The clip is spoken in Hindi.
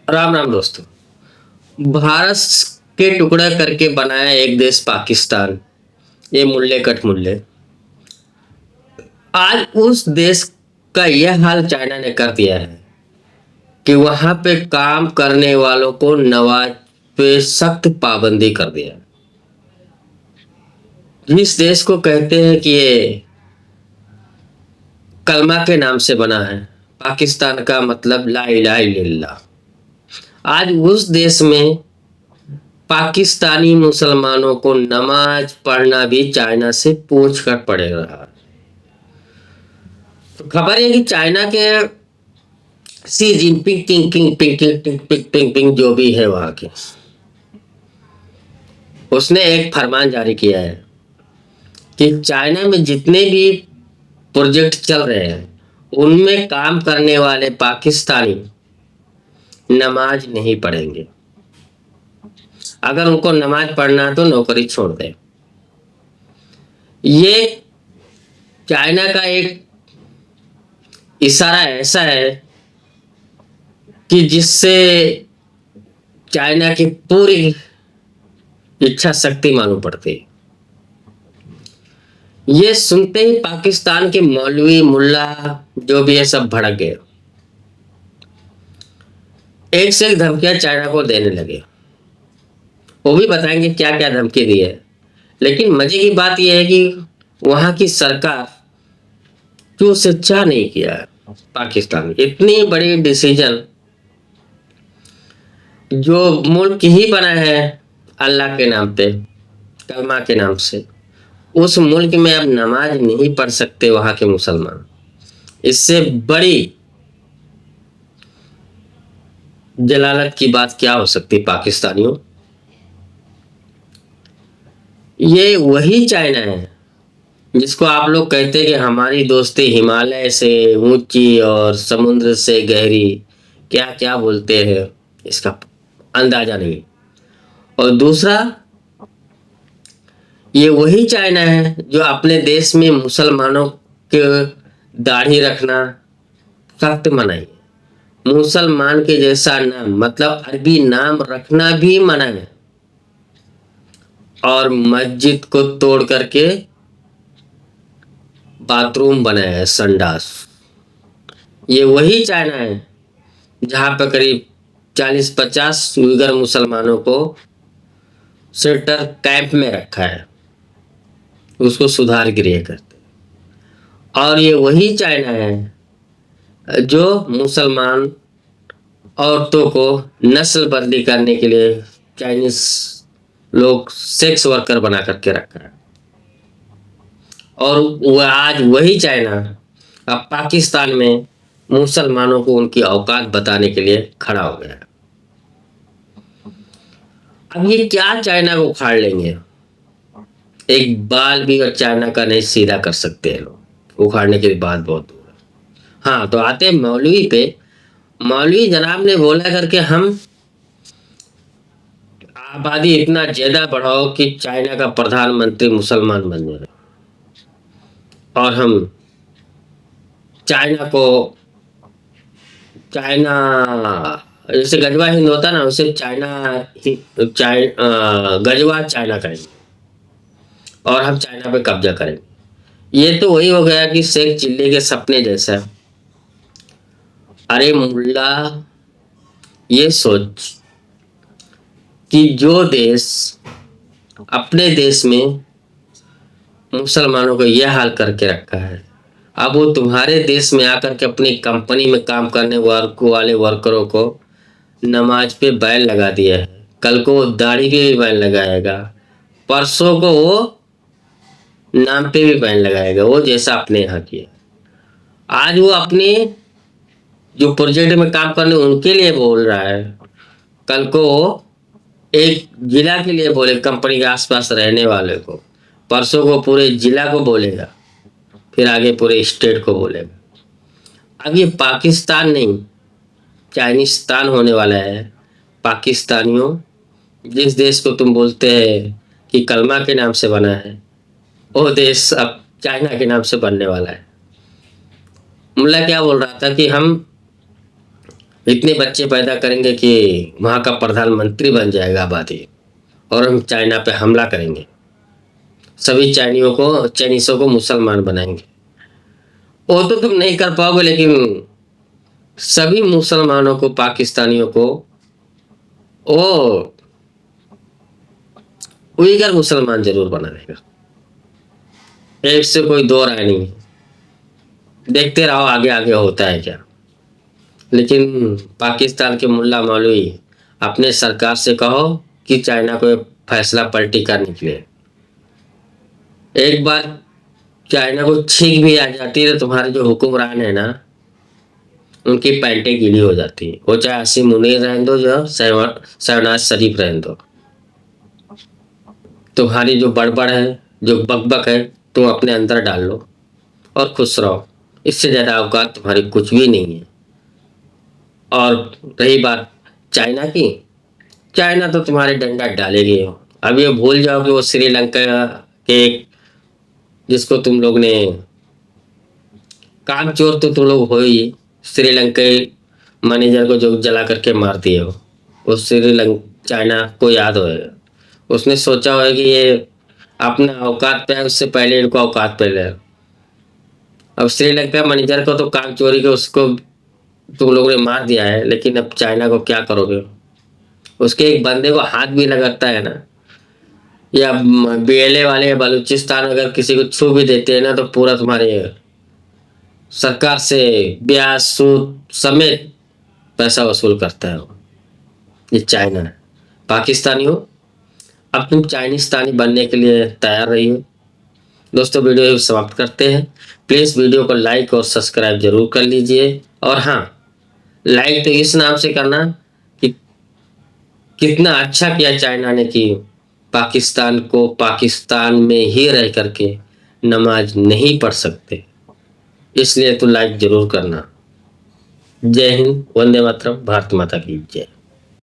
राम राम दोस्तों। भारत के टुकड़ा करके बनाया एक देश पाकिस्तान, ये मुल्ले कट मुल्ले। आज उस देश का यह हाल चाइना ने कर दिया है कि वहां पे काम करने वालों को नमाज पे सख्त पाबंदी कर दिया। जिस देश को कहते हैं कि ये कलमा के नाम से बना है, पाकिस्तान का मतलब ला इलाहा इल्लल्लाह। आज उस देश में पाकिस्तानी मुसलमानों को नमाज पढ़ना भी चाइना से पूछ कर पड़े रहा। तो खबर है कि चाइना के सी जिनपिंग टिंग टिंग टिंग टिंग टिंग टिंग टिंग टिंग जो भी है वहां के, उसने एक फरमान जारी किया है कि चाइना में जितने भी प्रोजेक्ट चल रहे हैं उनमें काम करने वाले पाकिस्तानी नमाज नहीं पढ़ेंगे। अगर उनको नमाज पढ़ना है तो नौकरी छोड़ दें। ये चाइना का एक इशारा ऐसा है कि जिससे चाइना की पूरी इच्छा शक्ति मालूम पड़ती है। ये सुनते ही पाकिस्तान के मौलवी मुल्ला जो भी है सब भड़क गए। एक से एक धमकियां चाइना को देने लगे। वो भी बताएंगे क्या क्या धमकी दी है। लेकिन मजे की बात यह है कि वहां की सरकार जो शिक्षा नहीं किया है। पाकिस्तान इतनी बड़ी डिसीजन जो मुल्क ही बना है अल्लाह के नाम पे, कलमा के नाम से, उस मुल्क में अब नमाज नहीं पढ़ सकते वहां के मुसलमान। इससे बड़ी जलालत की बात क्या हो सकती पाकिस्तानियों। ये वही चाइना है जिसको आप लोग कहते हैं कि हमारी दोस्ती हिमालय से ऊंची और समुद्र से गहरी, क्या क्या बोलते हैं, इसका अंदाजा नहीं। और दूसरा, ये वही चाइना है जो अपने देश में मुसलमानों के दाढ़ी रखना सख्त मना है। मुसलमान के जैसा नाम मतलब अरबी नाम रखना भी मना है। और मस्जिद को तोड़ करके बाथरूम बनाया है, संडास। ये वही चाइना है जहां पर करीब 40-50 उइगर मुसलमानों को शेल्टर कैंप में रखा है, उसको सुधार गृह करते। और ये वही चाइना है जो मुसलमान औरतों को नस्ल बदली करने के लिए चाइनीज लोग सेक्स वर्कर बना करके रखा है। और वह आज वही चाइना अब पाकिस्तान में मुसलमानों को उनकी औकात बताने के लिए खड़ा हो गया है। अब ये क्या चाइना को उखाड़ लेंगे, एक बाल भी और चाइना का नहीं सीधा कर सकते हैं लोग। उखाड़ने की बात बहुत दूर है। हाँ, तो आते हैं मौलवी पे। मौलवी जनाब ने बोला करके हम आबादी इतना ज्यादा बढ़ाओ कि चाइना का प्रधानमंत्री मुसलमान बन जाए और हम चाइना को, चाइना जैसे गजवा हिंद होता ना, उसे गजवा चाइना करेंगे और हम चाइना पे कब्जा करेंगे। ये तो वही हो गया कि शेख चिल्ली के सपने जैसा। अरे मुल्ला, ये सोच कि जो देश अपने देश में मुसलमानों को यह हाल करके रखा है, अब वो तुम्हारे देश में आकर के अपनी कंपनी में काम करने वाले वर्करों को नमाज पे बैन लगा दिया है। कल को वो दाढ़ी पे भी बैन लगाएगा, परसों को वो नाम पे भी बैन लगाएगा, वो जैसा अपने यहाँ किया। आज वो अपने जो प्रोजेक्ट में काम करने उनके लिए बोल रहा है, कल को वो एक जिला के लिए बोले, कंपनी के आसपास रहने वाले को, परसों को पूरे जिला को बोलेगा, फिर आगे पूरे स्टेट को बोलेगा। अब ये पाकिस्तान नहीं चाइनिस्तान होने वाला है। पाकिस्तानियों, जिस देश को तुम बोलते हैं कि कलमा के नाम से बना है, वो देश अब चाइना के नाम से बनने वाला है। मुल्ला क्या बोल रहा था कि हम इतने बच्चे पैदा करेंगे कि वहाँ का प्रधानमंत्री बन जाएगा आबादी, और हम चाइना पे हमला करेंगे, सभी चाइनीसों को मुसलमान बनाएंगे। वो तो तुम नहीं कर पाओगे, लेकिन सभी मुसलमानों को, पाकिस्तानियों को, वो उइगर मुसलमान जरूर बना देगा। एक से कोई दो राय नहीं है। देखते रहो आगे आगे होता है क्या। लेकिन पाकिस्तान के मुल्ला मौलवी अपने सरकार से कहो कि चाइना को एक फैसला पलटी कर निकले। एक बार चाइना को छींक भी आ जाती है तो तुम्हारे जो हुक्मरान है ना, उनकी पैंटें गीली हो जाती है। वो चाहे आसिम मुनीर रहने दो, जो शहनाज शरीफ रहने दो, तुम्हारी जो बड़बड़ है, जो बकबक है, तुम अपने अंदर डाल लो और खुश रहो। इससे ज़्यादा औकात तुम्हारी कुछ भी नहीं है। और रही बात चाइना की, चाइना तो तुम्हारे डंडा डालेगी। अब ये भूल जाओ कि वो श्रीलंका के, जिसको तुम लोग ने, कामचोर तो तुम लोग हो ही, श्रीलंकाई मैनेजर को जो जला करके मार दिए हो, वो श्रीलंका चाइना को याद होएगा। उसने सोचा होगा कि ये अपना औकात पे है, उससे पहले इनको औकात पे ले। अब श्रीलंका मैनेजर को तो काम चोरी के उसको तुम लोगों ने मार दिया है, लेकिन अब चाइना को क्या करोगे। उसके एक बंदे को हाथ भी लगता है ना, या बीएलए वाले बलूचिस्तान अगर किसी को छू भी देते हैं ना, तो पूरा तुम्हारे सरकार से ब्याज सूद समेत पैसा वसूल करता है वो। ये चाइना है। पाकिस्तानी हो, अब तुम चाइनीस्तानी बनने के लिए तैयार रहिए। दोस्तों, वीडियो समाप्त करते हैं। प्लीज़ वीडियो को लाइक और सब्सक्राइब जरूर कर लीजिए। और हाँ, लाइक तो इस नाम से करना कि कितना अच्छा किया चाइना ने कि पाकिस्तान को पाकिस्तान में ही रह करके नमाज नहीं पढ़ सकते, इसलिए तो लाइक जरूर करना। जय हिंद, वंदे मातरम, भारत माता की जय।